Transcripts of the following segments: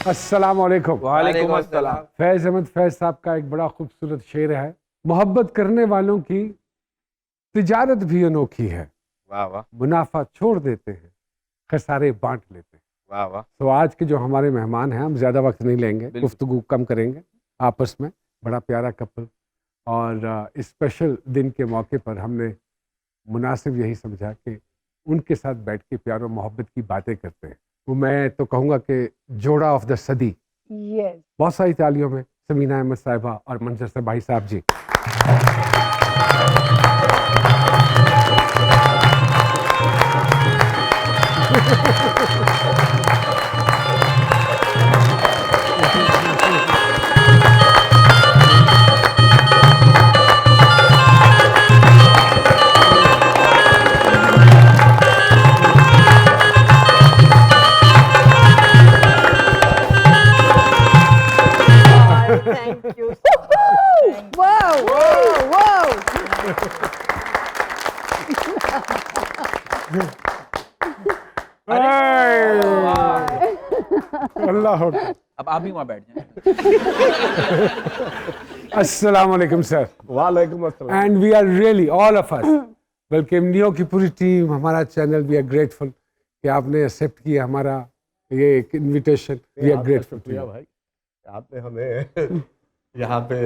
अस्सलाम वालेकुम। वालेकुम अस्सलाम। फैज़ अहमद फैज़ साहब का एक बड़ा खूबसूरत शेर है, मोहब्बत करने वालों की तिजारत भी अनोखी है, वाह वाह मुनाफा छोड़ देते हैं, खसारे बांट लेते हैं। वाह वाह। तो आज के जो हमारे मेहमान हैं, हम ज़्यादा वक्त नहीं लेंगे, गुफ्तगू कम करेंगे आपस में। बड़ा प्यारा कपल, और इस स्पेशल दिन के मौके पर हमने मुनासिब यही समझा कि उनके साथ बैठ के प्यार और मोहब्बत की बातें करते हैं। वो मैं तो कहूँगा कि जोड़ा ऑफ द सदी। यस, बहुत सारी तालियों में समीना अहमद साहिबा और मंजर से भाई साहब जी। Thank you. Wow wow wow. Allah हो। अब आप भी वहाँ बैठ जाएं। अस्सलाम वालेकुम सर। वालेकुम अस्सलाम। And we are really all of us, बल्कि एमडीओ की पूरी टीम, हमारा चैनल, वी आर ग्रेटफुल कि आपने एक्सेप्ट किया हमारा ये एक invitation. We are grateful to you. भाई आपने हमें यहाँ पे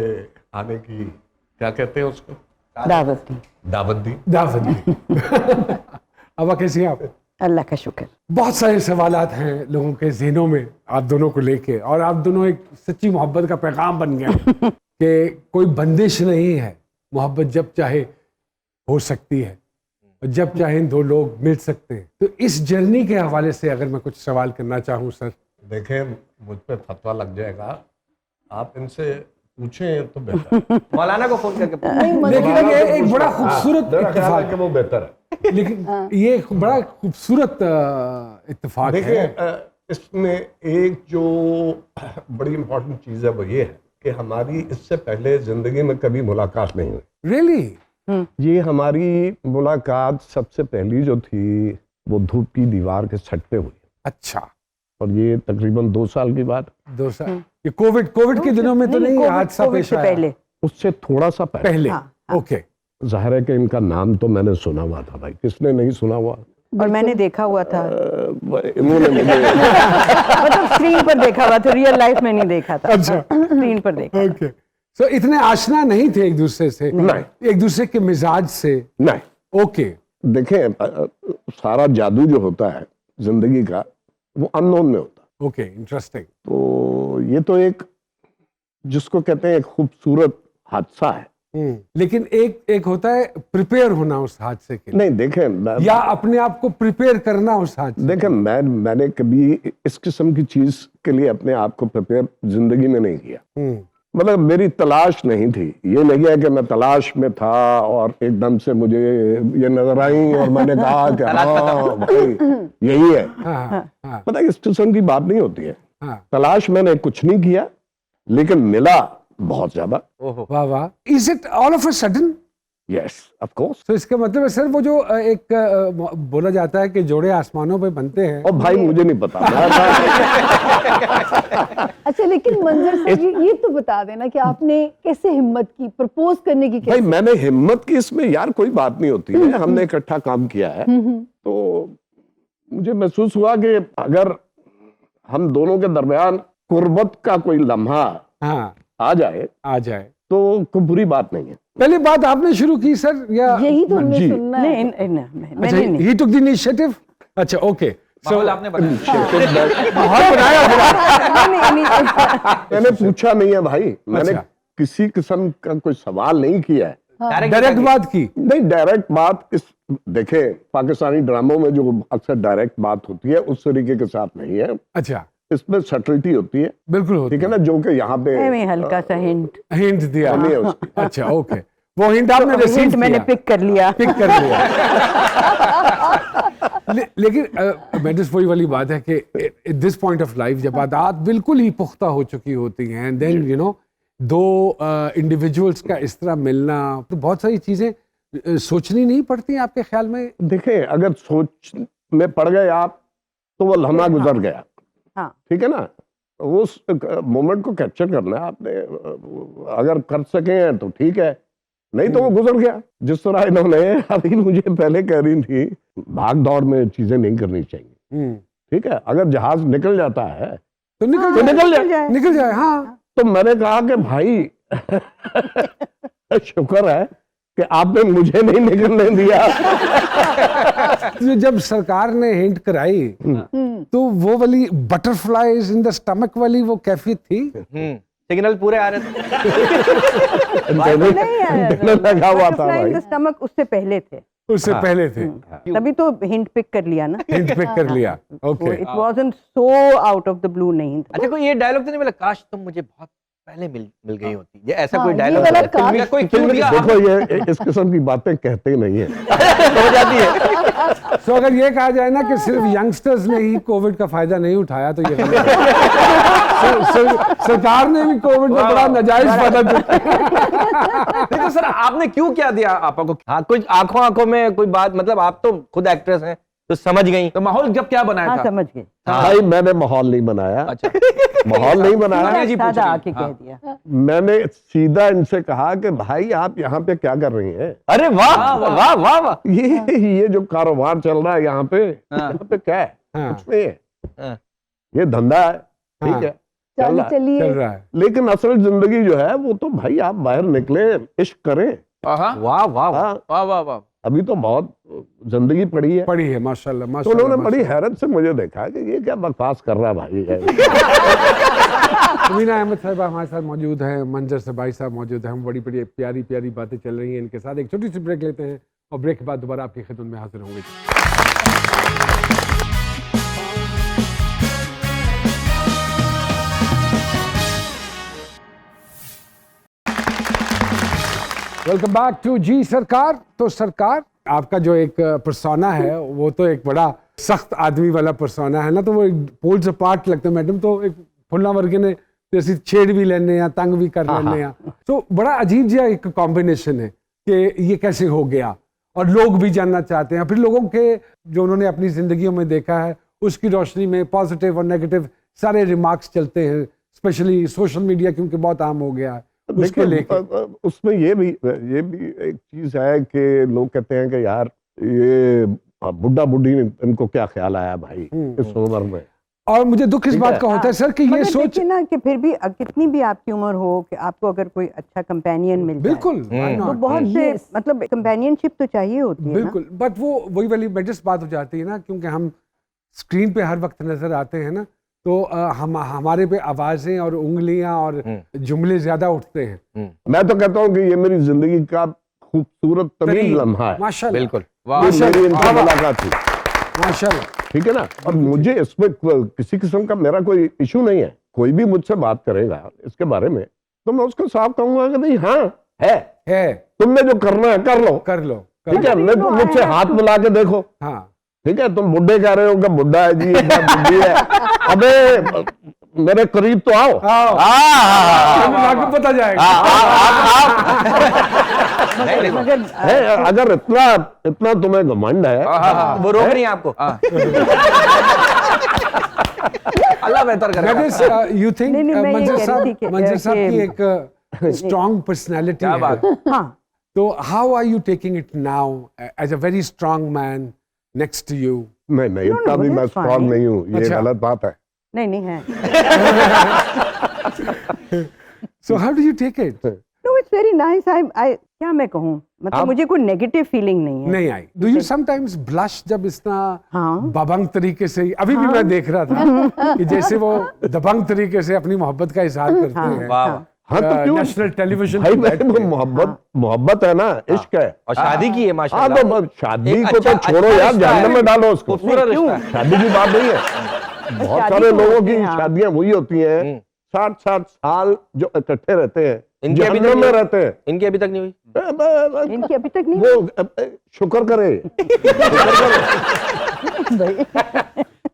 आने की क्या कहते हैं उसको दावत दी। दावत दी। दावत दी। अब कैसी हैं आप? अल्लाह का शुक्र। बहुत सारे सवालात हैं लोगों के जहनों में आप दोनों को लेके, और आप दोनों एक सच्ची मोहब्बत का पैगाम बन गए कि कोई बंदिश नहीं है, मोहब्बत जब चाहे हो सकती है और जब चाहे दो लोग मिल सकते हैं। तो इस जर्नी के हवाले से अगर मैं कुछ सवाल करना चाहूँ सर। देखें, मुझ पे फतवा लग जाएगा, आप इनसे पूछें तो बेहतर। मौलाना को फोन करके लेकिन ये एक बड़ा खूबसूरत मेरा ख्याल है इत्तेफाक कि वो बेहतर है। लेकिन ये एक बड़ा खूबसूरत इत्तेफाक है। देखिए, इसमें एक जो बड़ी इम्पोर्टेंट चीज़ है वो ये है कि हमारी इससे पहले जिंदगी में कभी मुलाकात नहीं हुई। रियली? ये हमारी मुलाकात सबसे पहली जो थी वो धूप की दीवार के छत पे हुई। अच्छा, और ये तकरीबन 2 साल की बात। 2 साल? ये कोविड के दिनों में तो नहीं हादसा पेश आया? पहले, उससे थोड़ा सा पहले। हाँ। ओके। जाहिर है कि इनका नाम तो मैंने सुना हुआ था भाई, किसने नहीं सुना हुआ? और मैंने देखा हुआ था, इन्होंने मुझे मतलब स्क्रीन पर देखा हुआ था, रियल लाइफ में नहीं देखा था। अच्छा। स्क्रीन पर देखा। ओके। सो इतने आशना नहीं थे एक दूसरे से? नहीं। एक दूसरे के मिजाज से? नहीं। ओके। देखें, सारा जादू जो होता है जिंदगी का वो अननोन में होता है। Okay, interesting. तो ये तो एक जिसको कहते हैं एक खूबसूरत हादसा है। लेकिन एक होता है प्रिपेयर होना उस हादसे के लिए, नहीं देखें, या अपने आप को प्रिपेयर करना उस हादसे। देखें, मैंने कभी इस किस्म की चीज के लिए अपने आप को प्रिपेयर जिंदगी में नहीं किया। मतलब मेरी तलाश नहीं थी। ये नहीं है कि मैं तलाश में था और एकदम से मुझे ये नजर आई और मैंने कहा कि हाँ भाई यही है। हाँ। मतलब इस किस्म की बात नहीं होती है। हाँ। तलाश मैंने कुछ नहीं किया, लेकिन मिला बहुत ज्यादा। ओहो वाह वाह। Is it all of a sudden? Yes, of course. तो इसका मतलब है सर, वो जो एक बोला जाता है कि जोड़े आसमानों पे बनते हैं। और भाई मुझे नहीं पता। अच्छा, लेकिन मंजर से ये तो बता देना कि आपने कैसे हिम्मत की प्रपोज करने की? भाई मैंने हिम्मत की, इसमें यार कोई बात नहीं होती है। हमने इकट्ठा काम किया है, तो मुझे महसूस हुआ कि अगर हम दोनों के दरमियान कुर्बत का कोई लम्हा हाँ, आ जाए तो कोई बुरी बात नहीं है। पहली बात आपने शुरू की सर, या यही तो हमने जी। सुनना है। मैंने नहीं। ही टुक द इनिशिएटिव? अच्छा, ओके। माहौल आपने बनाया। माहौल बनाया। मैंने पूछा नहीं है भाई, मैंने अच्छा। किसी किस्म का कोई सवाल नहीं किया है। डायरेक्ट बात की? नहीं, डायरेक्ट बात देखे पाकिस्तानी ड्रामों में जो अक्सर डायरेक्ट बात होती है उस तरीके के साथ नहीं है। अच्छा, इसमें सटलिटी होती है, बिल्कुल होती ठीक है ना, जो कि यहाँ पे हल्का सा हिंट हिंट दिया। कमी है उसकी। अच्छा, ओके। वो हिंट आपने रिसीव हिंट मैंने किया, पिक कर लिया। पिक कर लिया। लेकिन मैं वही वाली बात है कि at this point of life जब आदत बिल्कुल ही पुख्ता हो चुकी होती हैं, एंड देन यू नो दो इंडिविजुअल्स का इस तरह मिलना, तो बहुत सारी चीजें सोचनी नहीं पड़ती आपके ख्याल में? देखें, अगर सोच में पड़ गए आप तो वो लम्हा गुजर गया। हाँ। ठीक है ना, उस मोमेंट को कैप्चर करना है आपने, अगर कर सके हैं तो ठीक है, नहीं तो वो गुजर गया। जिस तरह इन्होंने अभी मुझे पहले कह रही थी, भाग दौड़ में चीजें नहीं करनी चाहिए, ठीक है, अगर जहाज निकल जाता है तो निकल तो जाए, निकल जाए। हाँ, तो मैंने कहा कि भाई शुक्र है कि आपने मुझे नहीं निकलने दिया। तो जब सरकार ने हिंट कराई तो वो वाली बटरफ्लाईज इन द स्टमक वाली वो कैफियत थी। सिग्नल पूरे आ रहे थे। एंटीना लगा हुआ था भाई। स्टमक उससे पहले थे, उससे पहले थे, तभी तो हिंट पिक कर लिया ना। हिंट पिक कर लिया। Okay, it wasn't so out of the blue नहीं था। अच्छा, कोई ये डायलॉग तो नहीं मिला, काश तुम मुझे बहुत पहले मिल गई होती, ये ऐसा हाँ, कोई ये डायलॉग वाला फिल्म का कोई क्यों दिया? देखो ये इस किस्म की बातें कहते नहीं है। हो जाती है। तो अगर ये कहा जाए ना कि सिर्फ यंगस्टर्स ने ही कोविड का फायदा नहीं उठाया तो ये गलत है। सरकार ने भी कोविड का बड़ा नाजायज फायदा उठाया। नहीं तो सर, आपने क्यों क्या दिया आपा को? हाँ, कुछ आंखों में कोई बात, मतलब आप तो खुद एक्ट्रेस हैं तो समझ गई, तो माहौल जब क्या बनाया हाँ, था? समझ गए। भाई मैंने माहौल नहीं बनाया। अच्छा, माहौल नहीं बनाया, जी पूछ सादा रही। आके कह हाँ। दिया। मैंने सीधा इनसे कहा कि भाई आप यहाँ पे क्या कर रही हैं? अरे वाह वाह वाह वाह। ये जो कारोबार चल रहा है यहाँ पे क्या है? हाँ। कुछ नहीं है, हाँ। ये धंधा है, ठीक हाँ। है, चल रहा है। चल चलिए, रहा है। लेकिन असल जिंदगी जो है वो तो भाई आप बाहर निकले, इश्क करें। वाह वाह हाँ, वाह वाह वाह। अभी तो बहुत जिंदगी पड़ी है। पड़ी है, माशाल्लाह तो माशाल्लाह। उन्होंने बड़ी हैरत से मुझे देखा कि ये क्या बकवास कर रहा भाई है। मीना अहमद साहब हमारे साथ मौजूद हैं, मंजर से भाई साहब मौजूद हैं। हम बड़ी बड़ी प्यारी प्यारी बातें चल रही हैं इनके साथ। एक छोटी सी ब्रेक लेते हैं और ब्रेक के बाद दोबारा आपकी खिदमत में हाजिर होंगे। वेलकम बैक टू जी सरकार। तो सरकार, आपका जो एक पर्सोना है वो तो एक बड़ा सख्त आदमी वाला पर्सोना है ना, तो वो पोल्स अपार्ट लगता है। मैडम तो एक फुल्ला वर्गे ने जैसे छेड़ भी लेने या तंग भी कर लेने या, तो बड़ा अजीब सा एक कॉम्बिनेशन है कि ये कैसे हो गया, और लोग भी जानना चाहते हैं। फिर लोगों के जो उन्होंने अपनी जिंदगियों में देखा है उसकी रोशनी में पॉजिटिव और नेगेटिव सारे रिमार्क्स चलते हैं, स्पेशली सोशल मीडिया क्योंकि बहुत आम हो गया है उसको लेके। उसमें ये भी एक चीज है कि लोग कहते हैं कि यार ये बुढ़ा बुढ़ी इनको क्या ख्याल आया भाई इस उम्र में। और मुझे दुख इस बात का होता है सर कि ये मगर सोच, देखिए ना कि फिर भी कितनी भी आपकी उम्र हो कि आपको अगर कोई अच्छा कंपेनियन मिल जाए, बिल्कुल why तो not? बहुत से Yes. मतलब कंपेनियनशिप तो चाहिए होती है ना। बिल्कुल, बट वो वही वाली मेजर्स बात हो जाती है ना, क्योंकि हम स्क्रीन पे हर वक्त नजर आते हैं ना, तो हम हमारे पे आवाजें और उंगलियां और जुमले ज्यादा उठते हैं। मैं तो कहता हूँ कि ये मेरी जिंदगी का खूबसूरत तरीन लम्हा है। माशाल्लाह, बिल्कुल, ये वाह। मेरी इनसे मुलाकात थी, माशाल्लाह। ठीक है ना। और मुझे इसमें किसी किस्म का मेरा कोई इशू नहीं है। कोई भी मुझसे बात करेगा इसके बारे में तो मैं उसको साफ कहूंगा कि भाई हाँ है, तुमने जो करना है कर लो, कर लो, ठीक है। मुझसे हाथ मिला के देखो, हाँ, ठीक है। तुम बुड्ढे कह रहे हो कि बुड्ढा है जी, एक बार बुड्ढी है, अबे मेरे करीब तो आओ। आपको पता जाएगा। मगर है, अगर इतना तुम्हें घमंड है, वो रोक रही हैं आपको। अल्लाह बेहतर करे। यू थिंक नहीं, मैं ये कह रही थी कि- मंजर साहब की कि- एक स्ट्रॉन्ग पर्सनैलिटी क्या बात है, है। हाँ, तो how are you taking it now as a very strong man next to you? नहीं इतना भी मैं that's स्ट्रॉन्ग fine. नहीं हूँ, ये अच्छा। गलत बात है। नहीं है। So how do you take it? No, it's very nice. I क्या मैं कहूँ, मतलब मुझे कोई नेगेटिव फीलिंग नहीं है। नहीं आई। डू यू समटाइम्स ब्लश जब इस तरह हाँ। दबंग तरीके से, अभी भी मैं देख रहा था कि जैसे वो दबंग तरीके से अपनी मोहब्बत का इजहार करते हैं वाह। हाँ तो क्यों नेशनल टेलीविजन भाई, मैं मोहब्बत है ना, इश्क है। और शादी की है हाँ माशाल्लाह। तो शादी एक को तो अच्छा- छोड़ो अच्छा यार, रिश्ता है। जहन्नम में डालो उसको। खूबसूरत रिश्ता है। शादी की बात नहीं है। बहुत शादी सारे तो लोगों होती की है, हाँ। शादियां वही होती हैं, 60 साल जो इकट्ठे रहते हैं, इनकी अभी तक जहन्नम में नहीं- रहते हैं। इनकी अभी तक नहीं हुई। इनकी अभी तक नहीं। वो शुक्र करे,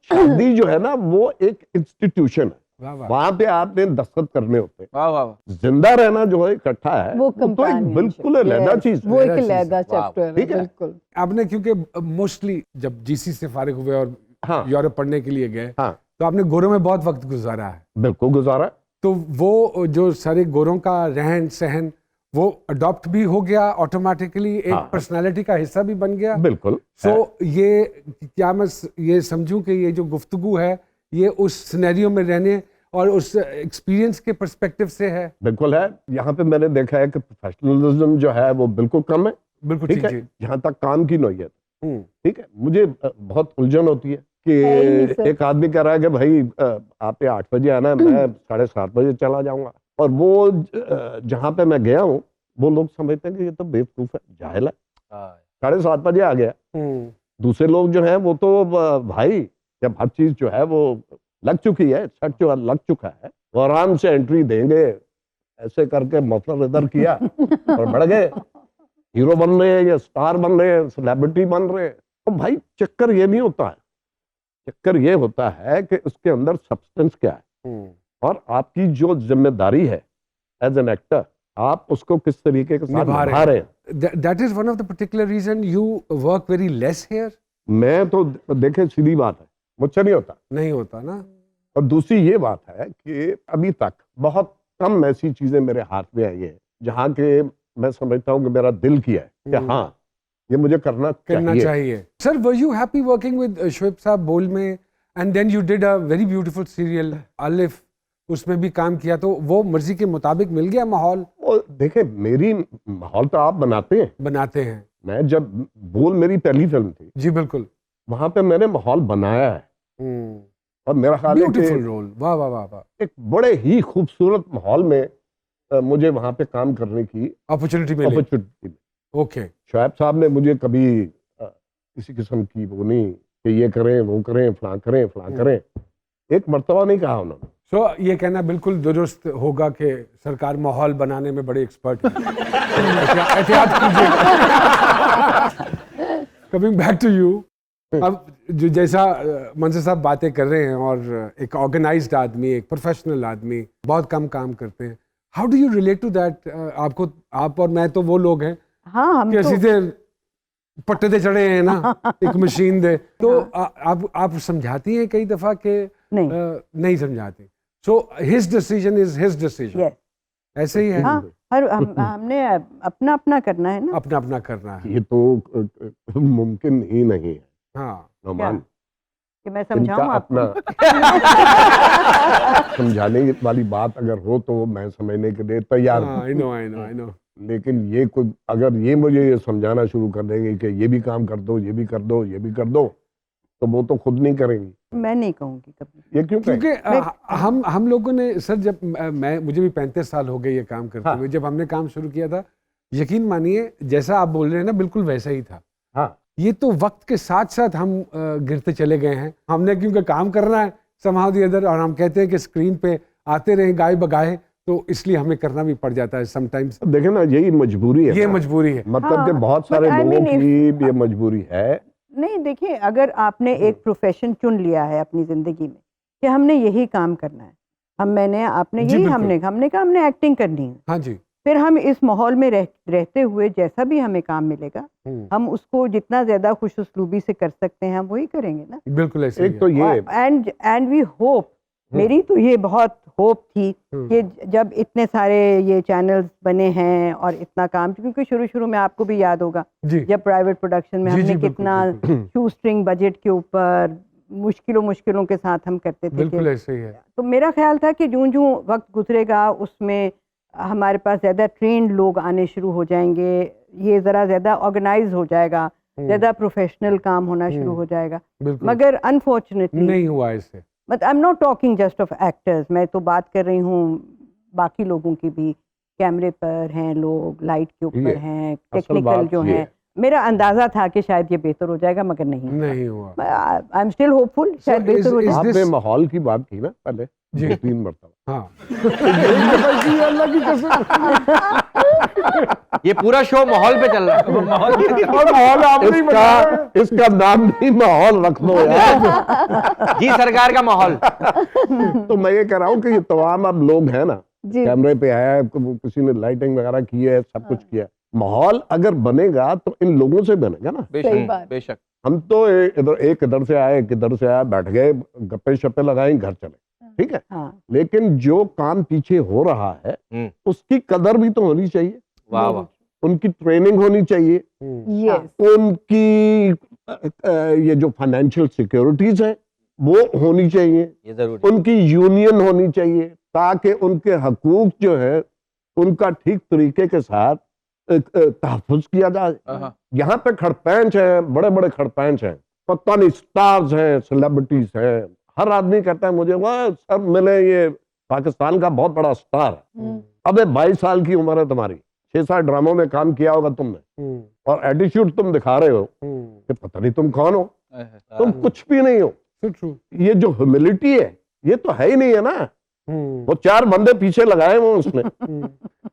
शादी जो है ना वो एक इंस्टीट्यूशन है, वाह वाह। वहां पे आपने दस्तखत करने होते हैं। वाह वाह वाह। जिंदा रहना जो है इकट्ठा है, वो तो एक companionship, बिल्कुल अलहदा yes, चीज वो है। एक चीज़ है। अलहदा चैप्टर है, ठीक है। बिल्कुल। आपने क्योंकि मोस्टली जब जीसी से फारिग हुए और हाँ। यूरोप पढ़ने के लिए गए, हाँ। तो आपने गोरों में बहुत वक्त गुजारा है, बिल्कुल गुजारा। तो वो जो सारे गोरों का रहन सहन वो अडॉप्ट भी हो गया ऑटोमेटिकली, एक हाँ। पर्सनालिटी का हिस्सा भी बन गया। बिल्कुल। सो ये क्या मैं ये समझूं कि ये जो गुफ्तगू है ये उस सिनेरियो में रहने और उस एक्सपीरियंस के पर्सपेक्टिव से है? बिल्कुल है। यहाँ पे मैंने देखा है कि प्रोफेशनलिज्म जो है वो बिल्कुल कम है। बिल्कुल ठीक ठीक है, जी। जहाँ तक काम की नौयत, हम्म, ठीक है, मुझे बहुत उलझन होती है है ही नहीं कि सर। एक आदमी कह रहा है कि भाई आप ये 8 बजे आना है, मैं 7:30 बजे चला जाऊंगा, और वो जहाँ पे मैं गया हूँ वो लोग समझते हैं कि ये तो बेवकूफ है, जाहिल है, 7:30 बजे आ गया। दूसरे लोग जो हैं वो तो भाई जब हर चीज जो है वो लग चुकी है, सेट जो है लग चुका है, वो आराम से एंट्री देंगे, ऐसे करके मफलर इधर किया और बढ़ गए, हीरो बन रहे हैं या स्टार बन रहे हैं, सेलिब्रिटी बन रहे हैं। तो भाई चक्कर ये नहीं होता है, चक्कर ये होता है कि उसके अंदर सब्सटेंस क्या है और आपकी जो जिम्मेदारी है एज एन एक्टर, आप उसको किस तरीके के साथ निभा रहे निभा रहे हैं। That is one of the particular reason you work very less here. मैं तो देखे सीधी बात है, मुझसे नहीं होता। नहीं होता ना। और दूसरी ये बात है कि अभी तक बहुत कम ऐसी चीजें मेरे हाथ में आई है जहाँ के मैं समझता हूँ कि मेरा दिल किया है कि हाँ ये मुझे करना चाहिए। Sir, were you happy working with Shoaib sahab Bol में, and then you did a very beautiful serial Alif, उसमें भी काम किया, तो वो मर्जी के मुताबिक मिल गया माहौल? और देखे मेरी माहौल तो आप बनाते हैं। मैं जब बोल मेरी पहली फिल्म थी जी बिल्कुल, वहां पे मैंने माहौल बनाया है और मेरा ख्याल है ब्यूटीफुल कि रोल, वाह वाह वाह वाह, एक बड़े ही खूबसूरत माहौल में मुझे वहां पे काम करने की अपॉर्चुनिटी मिली। अपॉर्चुनिटी। ओके, शोएब साहब ने मुझे कभी किसी किस्म की वो नहीं कि ये करें वो करें फलां करें, एक मर्तबा नहीं कहा उन्होंने। सो ये कहना बिल्कुल दुरुस्त होगा कि सरकार माहौल बनाने में बड़े एक्सपर्ट है। एहतियात कीजिए। कमिंग बैक टू यू, अब जो जैसा मंजर साहब बातें कर रहे हैं और एक ऑर्गेनाइज्ड आदमी, एक प्रोफेशनल आदमी, बहुत कम काम करते हैं, how do you relate to that? आपको, आप और मैं तो वो लोग हैं हाँ हम कि तो सीधे पट्टे दे चढ़े हैं ना, एक मशीन दे, तो आप समझाती हैं कई दफा कि नहीं। नहीं समझाती? So his decision is his decision, Yes. ऐसे ही है। हाँ हमने अपना अपना करना है ना। अपना अपना करना है। ये तो मुमकिन ही नहीं है हाँ, नौमान, कि मैं इनका समझाऊं आपको। अपना समझाने वाली बात अगर हो तो मैं समझने के लिए तैयार हूं। I know. लेकिन ये कोई अगर ये मुझे ये समझाना शुरू कर देंगे कि ये भी काम कर दो, ये भी कर दो, ये भी कर दो, तो वो तो खुद नहीं करेंगी। मैं नहीं कहूंगी कभी। ये क्यों कहें? क्योंकि हम लोगों ने सर, जब मुझे भी 35 साल हो गए ये काम करते हाँ। हुए, जब हमने काम शुरू किया था, यकीन मानिए जैसा आप बोल रहे हैं ना, बिल्कुल वैसा ही था। हाँ, ये तो वक्त के साथ साथ हम गिरते चले गए हैं। हमने क्योंकि काम करना है somehow the other, और हम कहते हैं कि स्क्रीन पे आते रहे गाय बगाए, तो इसलिए हमें करना भी पड़ जाता है समटाइम्स। देखें ना, यही मजबूरी है ये ना। मजबूरी है। मतलब कि हाँ, बहुत सारे but I लोगों mean की ये मजबूरी है। नहीं, देखिए अगर आपने एक प्रोफेशन चुन लिया है अपनी जिंदगी में कि हमने यही काम करना है, आपने जी, यही बिल्कुल। हमने कहा हमने एक्टिंग करनी है, हाँ जी। फिर हम इस माहौल में रहते हुए जैसा भी हमें काम मिलेगा हम उसको जितना ज्यादा खुश उसलूबी से कर सकते हैं हम वही करेंगे ना। बिल्कुल ऐसे ही एक तो ये एंड वी होप, मेरी तो ये बहुत होप थी कि जब इतने सारे ये चैनल्स बने हैं और इतना काम, क्योंकि शुरू में आपको भी याद होगा जी। जब प्राइवेट प्रोडक्शन में जी, हमने जी, बिल्कुल, कितना शू स्ट्रिंग बजट के ऊपर मुश्किलों के साथ हम करते थे। बिल्कुल ऐसे ही है। तो मेरा ख्याल था कि जूं वक्त गुजरेगा उसमें हमारे पास ज़्यादा ट्रेंड लोग आने शुरू हो जाएंगे, ये ज़रा ज़्यादा ऑर्गेनाइज हो जाएगा, ज़्यादा प्रोफेशनल काम होना शुरू हो जाएगा। बिल्कुल मगर अनफॉर्चुनेटली नहीं हुआ इससे। But I am not talking just of actors, मैं तो बात कर रही हूँ बाकी लोगों की भी। कैमरे पर हैं लोग, लाइट के ऊपर हैं, टेक्निकल बात जो ये हैं। मेरा अंदाजा था कि शायद ये बेहतर हो जाएगा, मगर नहीं हुआ। आई एम स्टिल होपफुल, शायद So बेहतर हो is जाए। आपने this- माहौल की बात की ना पहले जी। 3 मरतबा। हाँ। अल्लाह की कसम। ये पूरा शो माहौल पे चल रहा है। और माहौल आपने ही बनाया है। इसका नाम भी माहौल रख दो यार। जी सरकार का माहौल। तो मैं ये कह रहा हूँ कि ये तमाम अब लोग हैं ना, जी। कैमरे पे आया, किसी ने लाइटिंग वगैरह की है, सब कुछ किया। माहौल अगर बनेगा तो इन लोगों से बनेगा ना। सही बात। बेशक। हम तो इधर से आए, एक इधर से आया, बैठ गए, गप्पे शप्पे लगाए, घर चले, ठीक है। हाँ लेकिन जो काम पीछे हो रहा है उसकी कदर भी तो होनी चाहिए, वाह वाह, उनकी ट्रेनिंग होनी चाहिए, यस उनकी ये जो फाइनेंशियल सिक्योरिटीज है वो होनी चाहिए, ये जरूरी। उनकी यूनियन होनी चाहिए, ताकि उनके हकूक जो है उनका ठीक तरीके के साथ तहफ़्फ़ुज़ किया जाए। यहाँ पे खड़पैंच है, बड़े बड़े खड़पैंच हैं, पता नहीं स्टार्स हैं, सेलिब्रिटीज हैं, हर आदमी कहता है मुझे वाह सर मिले, ये पाकिस्तान का बहुत बड़ा स्टार है। अबे 22 साल की उम्र है तुम्हारी, 6-7 ड्रामों में काम किया होगा तुमने, और एटीट्यूड तुम दिखा रहे हो कि पता नहीं तुम कौन हो, तुम कुछ भी नहीं हो। ये जो ह्यूमिलिटी है ये तो है ही नहीं है ना। वो 4 बंदे पीछे लगाए वो उसने,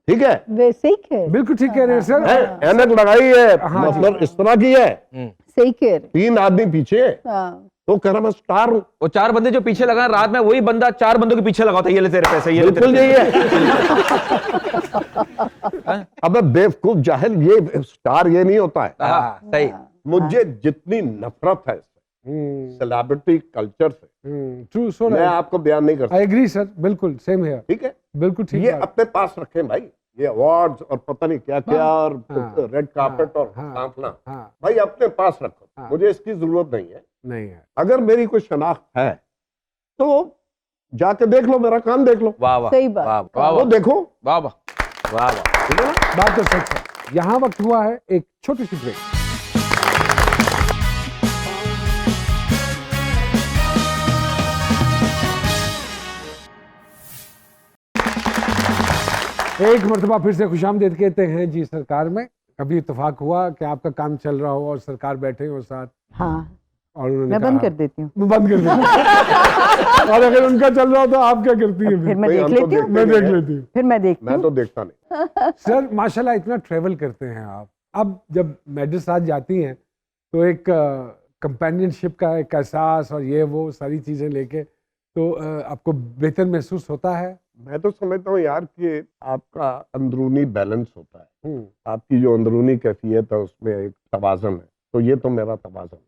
ठीक है, वैसे ही कह बिल्कुल ठीक कह रहे हैं सर। ऐनक लगाई है, हाँ, मतलब इस तरह की है, सही कह रहे 3 आदमी पीछे, हाँ तो कह रहा मैं स्टार हूँ। वो 4 बंदे जो पीछे लगा रात में, वही बंदा 4 बंदों के पीछे लगा था, ये ले तेरे पैसे, ये ले तेरे बिल्कुल यही पैसे। है। अबे बेवकूफ जाहिल, ये स्टार ये नहीं होता है। हाँ, सही। मुझे जितनी नफरत है सेलिब्रिटी कल्चर से, ट्रू, सो मैं आपको बयान नहीं कर सकता, आई एग्री सर, बिल्कुल सेम है, ठीक है। बिल्कुल ठीक ये बात। अपने पास रखें भाई, ये अवार्ड्स और पता नहीं क्या क्या और हाँ, रेड कार्पेट और हाँ, कांपना, हाँ, भाई अपने पास रखो, हाँ। मुझे इसकी जरूरत नहीं है। नहीं है। अगर मेरी कोई शनाख्त है तो जाके देख लो, मेरा काम देख लो, वाह वाह, सही बात। वाह वाह, वो देखो, वाह वाह, वाह वाह। ठीक है ना। बात तो सच है। यहाँ वक्त हुआ है एक छोटी सी ब्रेक। एक मरतबा फिर से खुशामदीद कहते हैं जी सरकार में। कभी इत्तेफाक हुआ कि आपका काम चल रहा हो और सरकार बैठे हो साथ, हाँ, और उन्होंने मैं कहा बंद कर देती हूँ, मैं बंद कर देती और अगर उनका चल रहा हो तो आप क्या करती हैं? फिर मैं भाई, देख हम तो लेती हूँ, मैं नहीं देख है। लेती हूँ। फिर मैं देखती मैं हूँ। तो देखता नहीं। सर माशाल्लाह इतना ट्रेवल करते हैं आप, अब जब मेडल साथ जाती हैं तो एक कंपेनियनशिप का एक एहसास और ये वो सारी चीज़ें लेके, तो आपको बेहतर महसूस होता है? मैं तो समझता हूँ यार कि आपका अंदरूनी बैलेंस होता है, आपकी जो अंदरूनी कैफियत है उसमें एक तवाज़न है, तो ये तो मेरा तवाज़न है।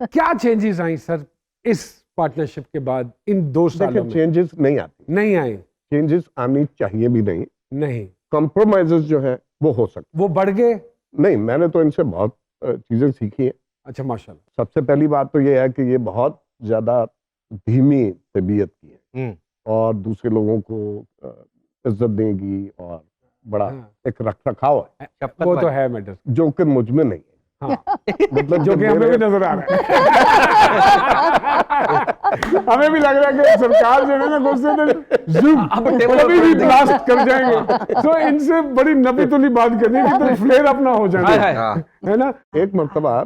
क्या चेंजेस आई सर इस पार्टनरशिप के बाद इन 2 सालों देखिए में? चेंजेस नहीं आती, नहीं आई, चेंजेस आनी चाहिए भी नहीं, नहीं, कॉम्प्रोमाइजेस जो है वो हो सकते वो बढ़ गए। नहीं। मैंने तो इनसे बहुत चीजें सीखी हैं। अच्छा माशाल्लाह। सबसे पहली बात तो ये है कि ये बहुत ज्यादा धीमी तबीयत की है और दूसरे लोगों को इज्जत देगी और बड़ा हाँ। एक रख रखाव है, शफकत वो तो वाली। है मैडम, जो कि मुझ में नहीं है। हाँ, मतलब जो कि हमें भी मेरे- नजर आ रहा है। हमें भी लग रहा है कि सरकार जो है ना गुस्से में zoom, कभी भी ब्लास्ट कर जाएंगे। तो इनसे बड़ी नबी तुली बात करनी है कि तो फ्लेयर अपना हो हाय हाय। जाए, है ना? एक मर्तबा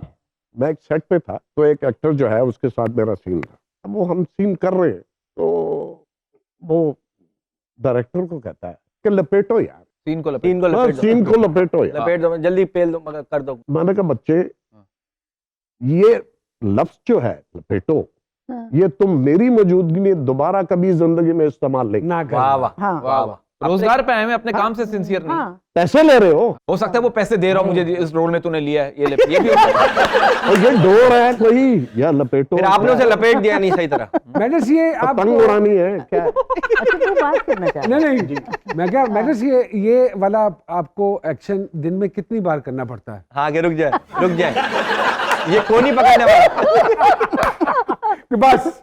मैं एक सेट पे था, तो एक एक्टर जो है उसके साथ मेरा सीन था। अब वो हम सीन कर रहे हैं तो वो डायरेक्टर को कहता है कि लपेटो यार, सीन को लपेट सीन को लपेटो यार। लपेट दो, जल्दी पेल दो, मगर कर दो। मैंने कहा बच्चे ये लफ्ज जो है लपेटो, हाँ। ये तुम मेरी मौजूदगी में दोबारा कभी जिंदगी में इस्तेमाल नहीं, ना वाह वाह, हाँ। वाह वाह। रोजगार पे आए हैं, अपने काम से सिंसियर नहीं। हाँ, पैसे ले रहे हो हो सकता है वो पैसे दे रहा हूँ मुझे, इस रोल में तूने लिया है, ये भी हो सकता है। और ये डोर है कोई या लपेटो, फिर आपने उसे लपेट दिया नहीं सही तरह। मैडम ये आप पतंग उड़ानी है क्या? अच्छा तू बात करना चाहता है? नहीं मैं क्या मैडम ये वाला आपको एक्शन दिन में कितनी बार करना पड़ता है? हाँ कि रुक जाए, ये कौन ही पकड़ने वाला। कि बस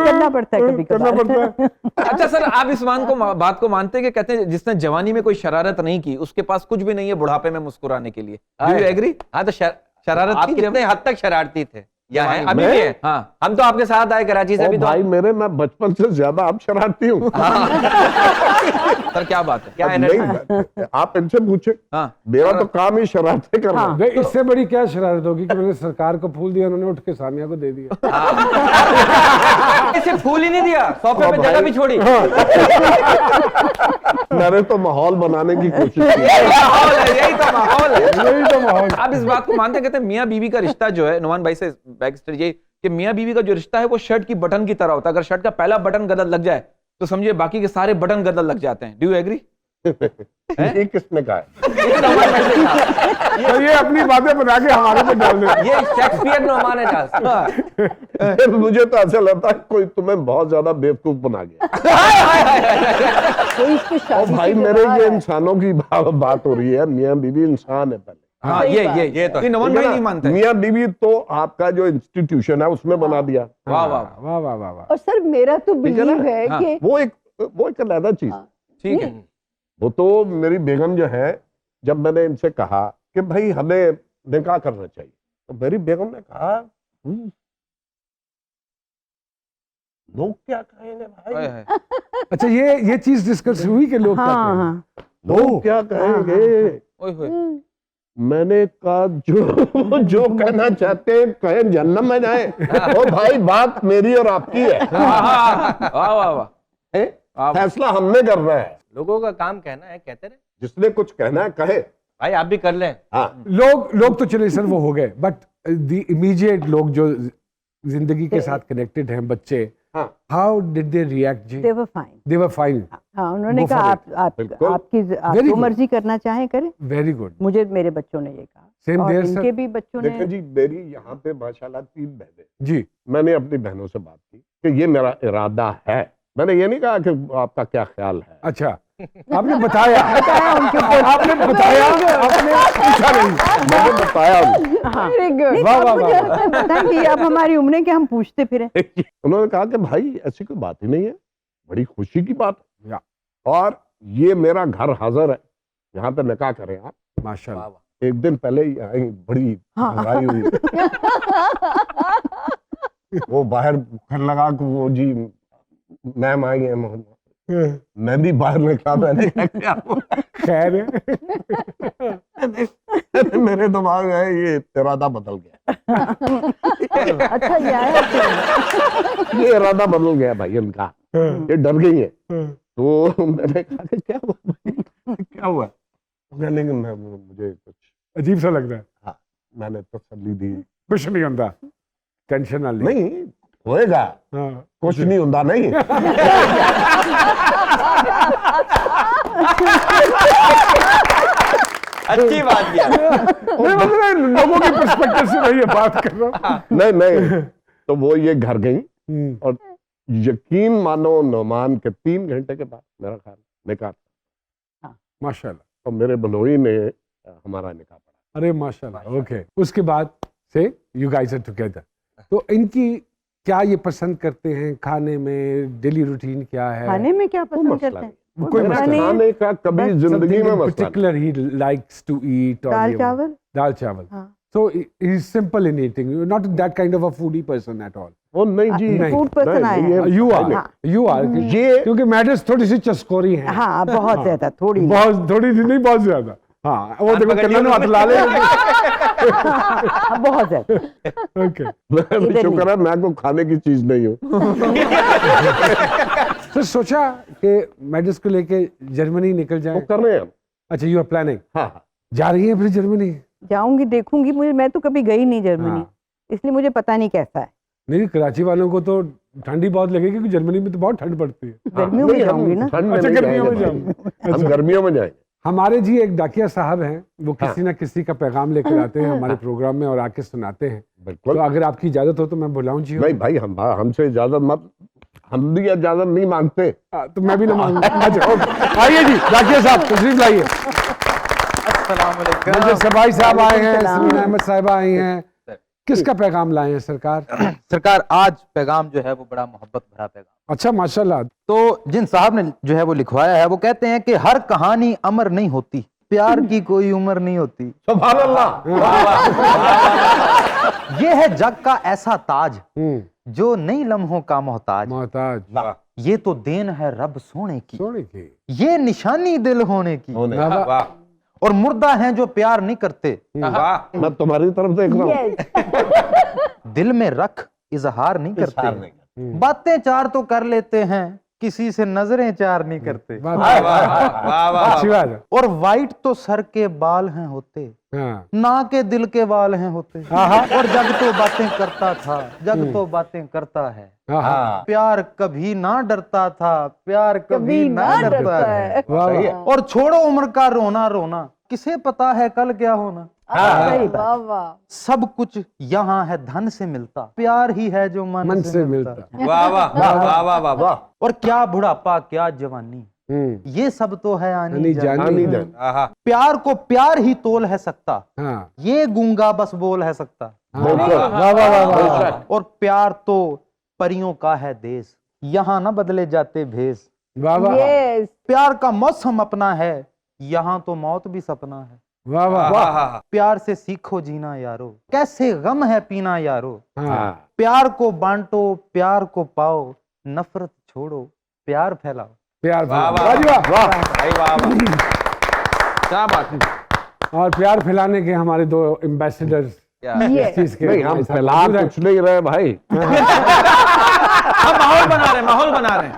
करना पड़ता है कभी करना कभार। पड़ता है। अच्छा सर, आप इस बात को मानते हैं कि कहते हैं जिसने जवानी में कोई शरारत नहीं की उसके पास कुछ भी नहीं है बुढ़ापे में मुस्कुराने के लिए? Do you agree? हाँ, तो शरारत आप की कितने हद तक शरारती थे या है अभी मैं? भी है? हाँ, हम तो आपके साथ आए कराची से ओ भी तो भाई मेरे, मैं बचपन से ज्यादा अब शरारती हूँ। सर क्या बात है? क्या अब एनर्जी? नहीं, आप इनसे पूछे, हाँ, मेरा तो काम ही शरारतें करना। हाँ। भाई इससे बड़ी क्या शरारत होगी कि मैंने सरकार को फूल दिया, उन्होंने उठ के सानिया को दे दिया। इसे फूल ही नहीं दिया, सोफे पे भाई। जगह भी छोड़ी। मैंने तो माहौल बनाने की कोशिश की। माहौल है, यही तो माहौल है। यही तो माहौल। आप इस बात को मानते हैं? कहते हैं मियाँ बीवी का रिश्ता जो है, नुमान भाई से बैक स्टेज ये कि मियाँ बीवी का जो रिश्ता है वो शर्ट की बटन की तरह होता है। अगर शर्ट का पहला बटन गलत लग जाए तो समझिए बाकी के सारे बटन गलत लग जाते हैं। Do you agree? ये किसने कहा है? ये तो नुमान भाई से कहा। अपनी बातें बना के हमारे पे डाल दे। ये शेक्सपियर नोमान एजाज। फिर मुझे तो ऐसा लगता है कोई तुम्हें बहुत ज्यादा बेवकूफ बना गया। कोई इसकी और शादी भाई के मेरे बाद ये है। इंसानों की बात हो रही है, मियाँ बीवी इंसान है पहले। हाँ सही बात। ये तो नोमान ठीक है भाई ना? नहीं मानते। मियाँ बीवी तो आपका जो इंस्टीट्यूशन है उसमें बना दिया। वाह वाह वाह वाह वाह वाह। और सर मेरा तो ठीक है ना? बिलीव है हाँ। कि वो एक अलग चीज। ठीक है। वो तो मेरी बेगम जो है, जब मैंने इनसे कहा कि भाई हमें निकाह करना चाहिए, तो मेरी बेगम ने कहा लोग क्या कहेंगे भाई, हाय, हाय। अच्छा ये चीज डिस्कस हुई कि लोग क्या हाँ कहेंगे? हाँ लोग क्या कहेंगे। ओए होए। मैंने कहा जो कहना चाहते हैं कहे, जन्नत में जाए। ओ भाई बात मेरी और आपकी है, वाह वाह वाह। हैं? फैसला हमने करना है। लोगों का काम कहना है, कहते रहे जिसने कुछ कहना है कहे। भाई, आप भी कर लें। हाँ लोग तो चले सर वो हो गए, बट द इमीडिएट लोग जो जिंदगी के साथ कनेक्टेड हैं, बच्चे, हाँ हाउ डिड दे रिएक्ट जी? They were fine. They were fine. हाँ उन्होंने Go for कहा it. आप बिल्कुल। आप Very जो good. मर्जी करना चाहें करें। Very good. मुझे मेरे बच्चों ने ये कहा Same और there, sir. इनके भी बच्चों देखिए ने। जी, मेरी यहाँ पे माशाल्लाह 3 बहनें। जी मैंने अपनी बहनों से बात की कि ये मेरा इरादा है। मैंने ये नहीं कहा कि आपका क्या ख्याल है। अच्छा, आपने बताया आपने बताया, आपने पूछा नहीं। मैंने बताया उनको। हाँ वेरी गुड। नहीं, वाह, तो वाह, अब मुझे वाह, लगता है पता नहीं अब हमारी उम्र है कि हम पूछते फिरें। उन्होंने कहा कि भाई ऐसी कोई बात ही नहीं है, बड़ी खुशी की बात है। या। और ये मेरा घर हाजिर है, यहाँ पे निकाह करें आप। माशाल्लाह। एक दिन पहले ही आएंगे, बड़ी लड़ाई हुई वो बाहर घर लगा के वो जी मैम आई है, मैं भी बाहर निकला, मैंने कहा क्या हुआ? खैर है। मेरे दिमाग में ये इरादा बदल गया। अच्छा ये आया आपको? ये इरादा बदल गया भाई इनका, ये डर गई है। तो मैंने कहा कि क्या हुआ भाई? क्या हुआ? कहने कि मुझे कुछ अजीब सा लग रहा है। हाँ, मैंने तसल्ली दी। कुछ नहीं होता, टेंशन ना ले। नहीं होएगा, हाँ, कुछ नहीं होता नहीं। अच्छी बात किया। नहीं, मतलब मैं लोगों के पर्सपेक्टिव से मैं ये बात कर रहा हूँ। नहीं तो वो ये घर गई हम्म, और यकीन मानो नौमान के 3 घंटे के बाद मेरा ख्याल निकाह था। माशाल्लाह। और मेरे बलोई ने हमारा निकाह पढ़ा। अरे माशाल्लाह। ओके, उसके बाद से यू गाइस आर टुगेदर। तो इनकी क्या ये पसंद करते हैं खाने में, डेली रूटीन क्या है? खाने में क्या कोई पसंद मसला करते हैं? वो कोई पता मसला नहीं है। खाने का कभी जिंदगी में मसला नहीं। पर्टिकुलर ही लाइक्स टू ईट? दाल चावल। दाल चावल। हाँ So he is simple in eating. You're not that kind of a foodie person at all. वो नहीं जी, नहीं। फूड पर्सन आए नहीं, हैं। ये- You are. हाँ। You are. ये क्योंकि मैडर्स थोड़ी सी चस्कोरी हैं। हाँ बहुत ज्यादा थोड़ी नहीं। बहुत थोड़ी सी नहीं, बहुत ज्यादा। हाँ, वो देखो पकड़ कन्नन लिया हाथ ला ले। हाँ, बहुत ज्यादा। ओके। मैं शुक्र है मैं को खाने की चीज नहीं हूँ। तो सोचा कि मैडर्स को लेके जर्मनी निकल वो जाए। कर रहे हैं हम। अच्छा, यू आर प्लानिंग। हाँ जा रही है फिर जर्मनी? जाऊंगी देखूंगी, मुझे मैं तो कभी गई नहीं जर्मनी, हाँ। इसलिए मुझे पता नहीं कैसा है। नहीं, कराची वालों को तो ठंडी बहुत लगेगी क्योंकि जर्मनी में तो बहुत ठंड पड़ती है। गर्मियों में नहीं, हम जाऊंगी ना। ठंड में अच्छा, नहीं गर्मियों में जाएंगे जाऊंगे। भाई। हम गर्मियों में जाएंगे। हमारे जी एक डाकिया साहब हैं, वो किसी ना किसी का पैगाम लेकर आते हैं हमारे प्रोग्राम में और आके सुनाते हैं। बिल्कुल। तो अगर आपकी इजाजत हो तो मैं बुलाऊं जी? नहीं भाई, हमसे इजाजत मत, हम भी इजाजत नहीं मांगते। तो मैं भी ना मांगूंगा। अच्छा, ओके। आइए जी डाकिया साहब, तशरीफ लाइए। मंजर सबाई साहब आए हैं, समीना अहमद साहिबा आई हैं। किसका पैगाम लाए हैं सरकार? सरकार आज पैगाम जो है वो बड़ा मोहब्बत भरा पैगाम। अच्छा, माशाल्लाह। तो जिन साहब ने जो है वो लिखवाया है, वो कहते हैं कि हर कहानी अमर नहीं होती, प्यार की कोई उम्र नहीं होती। सुभान अल्लाह। ये है जग का ऐसा ताज हम्म, जो नई लम्हों का मोहताज। मोहताज ये तो देन है रब सोने की, सोने की। ये निशानी दिल होने की। वाह, और मुर्दा हैं जो प्यार नहीं करते, वाह। मैं तुम्हारी तरफ देख रहा हूँ। दिल में रख इजहार नहीं इजहार करते, नहीं बातें चार तो कर लेते हैं, किसी से नजरें चार नहीं करते। वाह, वाह वाह वाह। अच्छी बात है। और वाइट तो सर के बाल हैं होते, हाँ, ना के दिल के वाल हैं होते। और जग तो बातें करता था, जग तो बातें करता है। हाँ, हाँ। प्यार कभी ना डरता था, प्यार कभी ना डरता है। वाह, वाह। और छोड़ो उम्र का रोना रोना, किसे पता है कल क्या होना। सही बात। वाह वाह। सब कुछ यहाँ है धन से मिलता, प्यार ही है जो मन से मिलता। वाह वाह वाह वाह वाह वाह। और क्या बुढ़ापा क्या जवानी, ये सब तो है आनी आनी जानी। जानी। जान आहा। प्यार को प्यार ही तोल है सकता, हाँ ये गूंगा बस बोल है सकता। हाँ। वाह वाह वाह वाह। और प्यार तो परियों का है देश, यहाँ ना बदले जाते भेष। वाह वाह यस। प्यार का मौसम अपना है, यहाँ तो मौत भी सपना है। वाह वाह वाह वाह। प्यार से सीखो जीना यारो, कैसे गम है पीना यारो। हाँ प्यार को बांटो प्यार को पाओ, नफरत छोड़ो प्यार फैलाओ। प्यार वाह फैलाओ। वाह वाह जी वाह वाह। भाई वाह वाह। क्या बात है। और प्यार फैलाने के हमारे दो एम्बेसडर्स ये इस चीज के नहीं, हम हमारे साथ फैला मौजूद हैं। कुछ नहीं रहे भाई। हम माहौल बना रहे हैं, माहौल बना रहे हैं,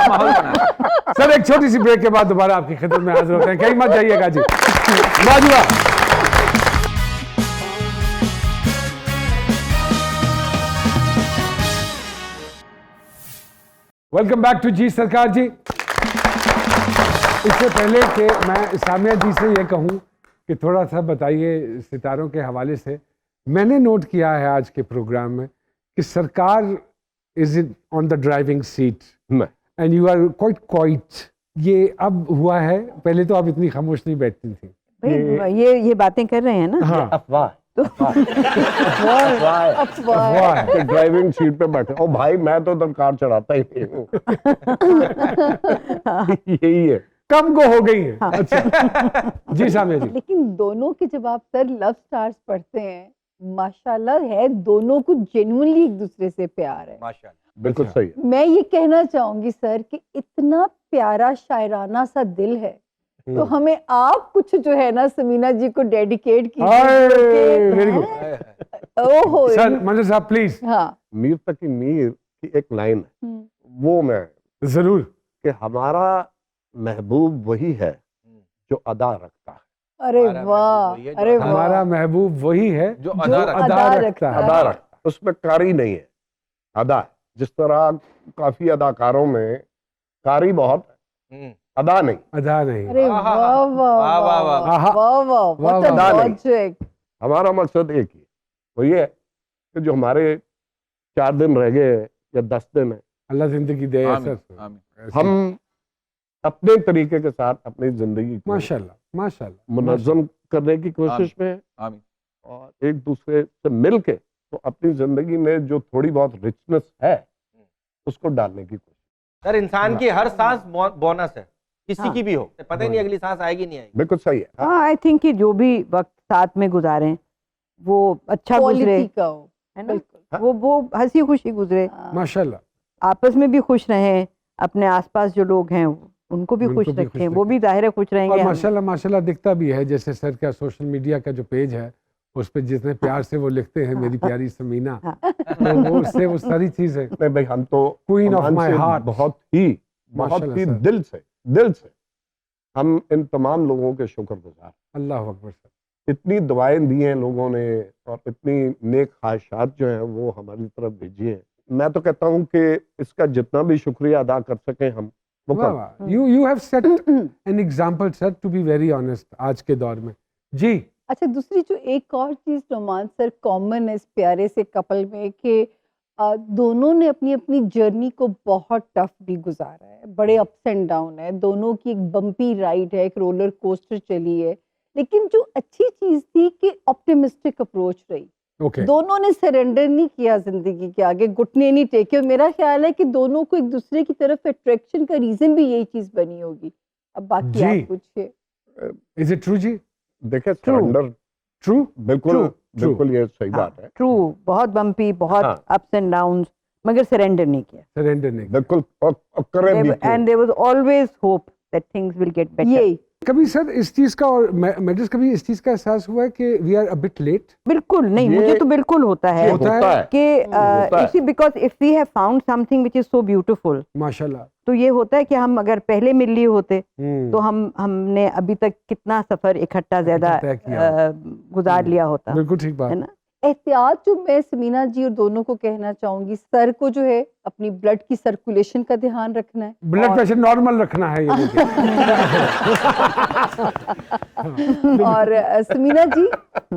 माहौल बना रहे हैं। सर एक छोटी सी ब्रेक के बाद दोबारा आपकी खिदमत में हाजिर होते हैं, कहीं मत जाइएगा जी। वाह जी वाह। वेलकम बैक टू जी सरकार जी। इससे पहले कि मैं सामिया जी से ये कहूँ कि थोड़ा सा बताइए सितारों के हवाले से, मैंने नोट किया है आज के प्रोग्राम में कि सरकार is on the driving seat and you are quite. ये अब हुआ है, पहले तो आप इतनी खामोश नहीं बैठती थी। भाई ये बातें कर रहे हैं ना। हाँ अफवाह अफवाह है। है। ड्राइविंग सीट पे बैठे। ओ भाई मैं तो तब कार चढ़ाता ही नहीं हूँ। यही है। कम को हो गई है। अच्छा जी सामिया जी। लेकिन दोनों के जब आप सर लव स्टार्स पढ़ते हैं, माशाल्लाह है, दोनों को जेन्युइनली एक दूसरे से प्यार है। माशाल्लाह। बिल्कुल सही है। मैं ये कहना चाहूंगी सर कि इतना प्यारा शायराना सा दिल है, तो हमें आप कुछ जो है ना समीना जी को डेडिकेट वेरी गुड कीजिए। ओहो सर, मंजर साहब प्लीज। हाँ। मीर तकी मीर की एक लाइन है, हम्म। वो मैं जरूर। कि हमारा महबूब वही है जो अदा रखता है। अरे हमारा वाह, महबूब वही है जो अरे अदा- हमारा वाह। महबूब वही है जो जो अदा रखता अदा है। रखता है। अदा रखता है, उसमें कारी नहीं है, अदा है। जिस तरह काफी अदाकारों में कारी बहुत है, अदा नहीं। अदा नहीं। अरे वाह वाह वाह, वाह, वाह। आहा। वाह वाह, वाह, what a वाह। नहीं। logic। हमारा मकसद एक ही है, वो ये है कि जो हमारे 4 दिन रह गए या 10 दिन है, अल्लाह जिंदगी दे आमीन, सर। आमीन। हम अपने तरीके के साथ अपनी जिंदगी को माशाल्लाह माशाल्लाह मुनज़्ज़म करने की कोशिश में हैं आमीन। और एक दूसरे से मिल के तो अपनी जिंदगी में जो थोड़ी बहुत रिचनेस है उसको डालने की कोशिश। सर इंसान की हर सांस बोनस है, किसी हाँ। की भी हो, पता ही नहीं अगली सांस आएगी नहीं आएगी। बिल्कुल सही है। हाँ, आई थिंक कि जो भी वक्त साथ में गुजारें वो अच्छा गुजरे, क्वालिटी का हो, है ना। बिल्कुल। वो हंसी खुशी गुजरे, हाँ। माशाल्लाह। आपस में भी खुश रहें, अपने आसपास जो लोग हैं उनको भी उनको खुश भी खुश रखें, वो भी जाहिर है खुश रहेंगे। और हम- माशाल्लाह माशाल्लाह दिखता भी है, जैसे सर का सोशल मीडिया का जो पेज है उस पे जितने प्यार से वो लिखते हैं मेरी प्यारी समीना, हाँ। तो वो उससे वो सारी चीजें नहीं भाई, हम तो Queen of अमान my से heart। बहुत ही माशाल्लाह सर। दिल से हम इन तमाम लोगों के शुक्रगुजार। अल्लाह अकबर सर। इतनी दुआएं दी हैं लोगों ने और इतनी नेक ख्वाहिशात जो हैं वो हमारी तरफ भेजी हैं। मैं तो कहता हूं कि इसका जितना भी शुक्रिया अदा कर सकें हम वो वाह कम। वाह, you have set an example sir, to be very honest आज के दौर में जी। अच्छा, दूसरी जो एक और चीज रोमान सर कॉमन है इस प्यारे से कपल में कि दोनों ने अपनी अपनी जर्नी को बहुत टफ भी गुजारा है, बड़े अप्स एंड डाउन है, दोनों की एक बम्पी राइड है, एक रोलर कोस्टर चली है, लेकिन जो अच्छी चीज थी कि ऑप्टिमिस्टिक अप्रोच रही। ओके दोनों ने सरेंडर नहीं किया जिंदगी के आगे, घुटने नहीं टेके, और मेरा ख्याल है कि दोनों को एक दूसरे की तरफ अट्रैक्शन का रीजन भी यही चीज बनी होगी। अब बाकी जी। आप पूछिए। इज इट ट्रू जी? देखे सरेंडर ट्रू बिल्कुल True, बिल्कुल ये सही बात है। ट्रू, बहुत बम्पी, बहुत हाँ। अप्स एंड डाउन्स, मगर सरेंडर नहीं किया। सरेंडर नहीं। बिल्कुल और करें भी क्यों? And there was always hope that things will get better. यही कभी सर इस चीज का, और मेडल्स कभी इस चीज का एहसास हुआ है कि we are a bit late? बिल्कुल नहीं, ये- मुझे तो बिल्कुल होता है होता होता है। कि होता है। इसी because if we have found something which is so beautiful, माशाल्लाह। तो ये होता है कि हम अगर पहले मिल लिए होते हम्म, तो हमने अभी तक कितना सफर इकट्ठा ज्यादा तय किया गुजार लिया होता, बिल्कुल ठीक बात। है ना। एहतियात जो मैं समीना जी और दोनों को कहना चाहूंगी, सर को जो है अपनी ब्लड की सर्कुलेशन का ध्यान रखना है, ब्लड और- प्रेशर नॉर्मल रखना है ये मुझे। और समीना जी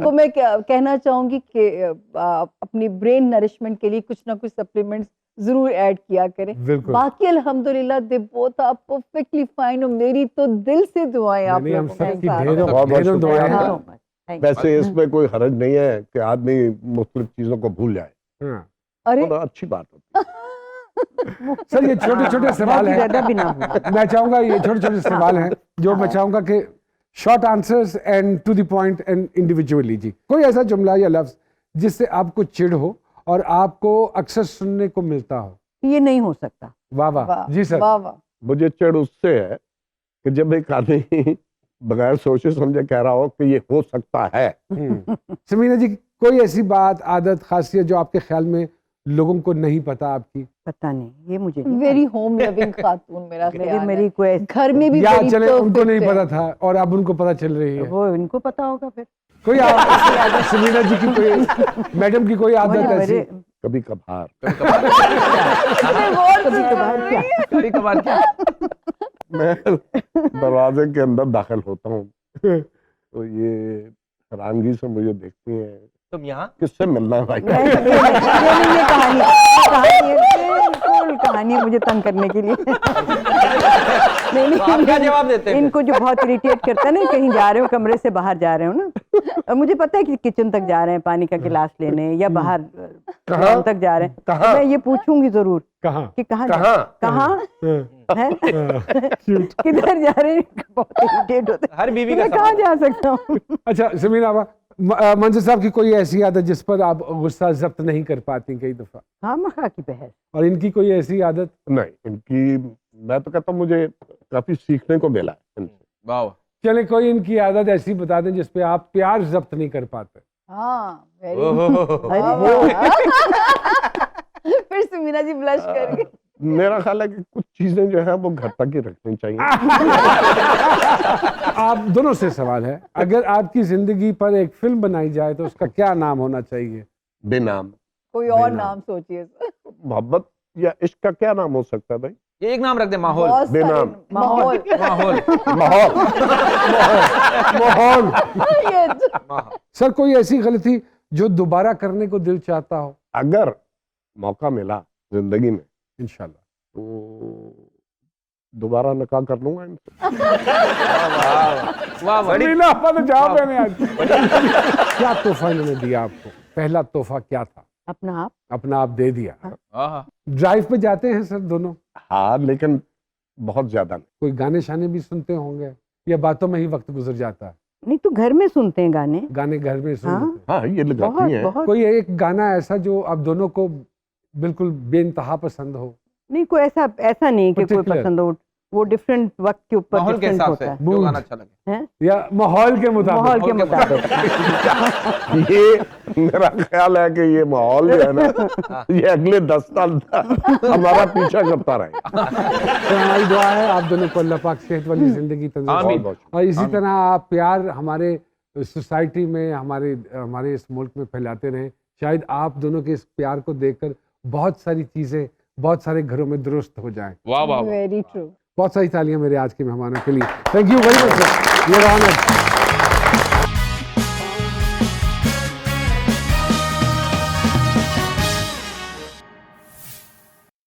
को मैं कहना चाहूंगी कि अपनी ब्रेन नरिशमेंट के लिए कुछ ना कुछ सप्लीमेंट्स जरूर ऐड किया करें। बिल्कुल। बाकी अल्हम्दुलिल्लाह they both are perfectly fine, और मेरी तो दिल से दुआएं आप नहीं, हम लोगों के सबकी साथ। ढेरों बहुत बहुत ढेरों दुआएं शुक्रिया। हैं। So much. Thank you. वैसे इसमें कोई हर्ज नहीं है कि आदमी मुख्तलिफ चीजों को भूल जाए, हाँ। अरे तो अच्छी बात होती है। सर ये छोटे छोटे सवाल हैं, ज्यादा भी ना भूलें। मैं चाहूंगा ये छोटे छोटे सवाल हैं जो मैं चाहूंगा कि short answers and to the point and individually जी। कोई ऐसा जुमला या लफ्ज जिससे आपको चिढ़ हो और आपको अक्सर सुनने को मिलता हो? ये नहीं हो सकता। वाह वाह वाह, जी सर। वाह वाह। मुझे चिढ़ उससे है कि जब एक आदमी बगैर सोचे समझे कह रहा हो कि ये हो सकता है। समीना जी कोई ऐसी बात, आदत, खासियत जो आपके ख्याल में लोगों को नहीं पता आपकी? पता नहीं, ये मुझे नहीं वेरी होम लविंग खातून मेरा पता। ख्याल मेरी है। कोई ऐसी- घर में भी या बड़ी चले उनको नहीं perfect है। पता था और अब उनको पता चल रही है। वो इनको पता होगा फिर। कोई ऐसी आदत समीना जी की, कोई मैडम की कोई आदत मुझे ऐसी? मेरे- कभी कभार कभी कभार क्या कभी कभार क्या मैं दरवाजे के अंदर दाखिल होता हूँ तो ये हैरानगी से मुझे देखती हैं, तुम यहाँ किससे मिलना है भाई? ये कहानी बिल्कुल कहानी मुझे तंग करने के लिए। नहीं तो आप क्या जवाब देते हैं? इनको जो बहुत इरिटेट करता है ना, कहीं जा रहे हो, कमरे से बाहर जा रहे हो ना, और मुझे पता है कि किचन तक जा रहे हैं पानी का गिलास लेने, या बाहर कहाँ? तक जा रहे हैं, कहाँ? तो मैं ये पूछूंगी जरूर कहाँ? कि कहाँ कहाँ? कहाँ है, किधर जा रहे हैं। बहुत इरिटेट होते हैं। हर बीवी मैं का कहाँ सवाल जा सकता हूँ। अच्छा समीना मंजर साहब की कोई ऐसी आदत जिस पर आप गुस्सा जब्त नहीं कर पाती कई दफा, हाँ मखा की बहस। और इनकी कोई ऐसी आदत? नहीं, इनकी मैं तो कहता हूँ मुझे काफी सीखने को मिला है इनसे। वाह चले कोई इनकी आदत ऐसी बता दें जिस पे आप प्यार जब्त नहीं कर पाते। हाँ वेरी ओहो। फिर समीना जी ब्लश कर गई। मेरा ख्याल है कि कुछ चीजें जो है वो घर तक ही रखनी चाहिए। आप दोनों से सवाल है, अगर आपकी जिंदगी पर एक फिल्म बनाई जाए तो उसका क्या नाम होना चाहिए? बेनाम। कोई और बेनाम। नाम सोचिए सर। मोहब्बत या इश्क का क्या नाम हो सकता है भाई? ये एक नाम रख दे, माहौल। बहुत सारे बेनाम। माहौल। माहौल माहौल। माहौल। ये तो- सर कोई ऐसी गलती जो दोबारा करने को दिल चाहता हो? अगर मौका मिला जिंदगी में इंशाल्लाह। तो दोबारा निकाह कर लूंगा इनसे। वाह बड़ी समीना आपा तो जवाब है नहीं आज। क्या तोहफा इन्होंने दिया आपको? पहला तोहफा क्या था? अपना आप अपना आप दे दिया। आहा। ड्राइव पे जाते हैं सर दोनों? हाँ, लेकिन बहुत ज्यादा नहीं। कोई गाने शाने भी सुनते होंगे या बातों में ही वक्त गुजर जाता है? नहीं तो घर में सुनते हैं गाने। गाने घर में सुन हाँ। लेते हैं। हाँ, ये बहुत लगाती हैं। बहुत कोई एक गाना ऐसा जो आप दोनों को बिल्कुल बेइंतहा पसंद हो? नहीं, कोई ऐसा नहीं कि कोई Particular। पसंद हो, वो डिफरेंट वक्त के ऊपर माहौल के डिफरेंट हिसाब होता से है। जो Mood। गाना अच्छा लगे। हैं? या माहौल के मुताबिक? माहौल के माहौल के मुताबिक। ये मेरा ख्याल है कि ये माहौल जो है ना, ये अगले 10 साल तक हमारा पीछा करता रहे। तो हमारी दुआ है आप दोनों को अल्लाह पाक सेहत वाली जिंदगी आमीन। तंदुरुस्त बहुत और इसी तरह आप प्यार हमारे सोसाइटी में, हमारे इस मुल्क में फैलाते रहें। शायद आप दोनों के इस प्यार को देखकर बहुत सारी चीज़ें बहुत सारे घरों में दुरुस्त हो जाएं। वाह वाह वाह। Very true. बहुत सारी तालियां मेरे आज के मेहमानों के लिए। Thank you very much sir, you're honoured.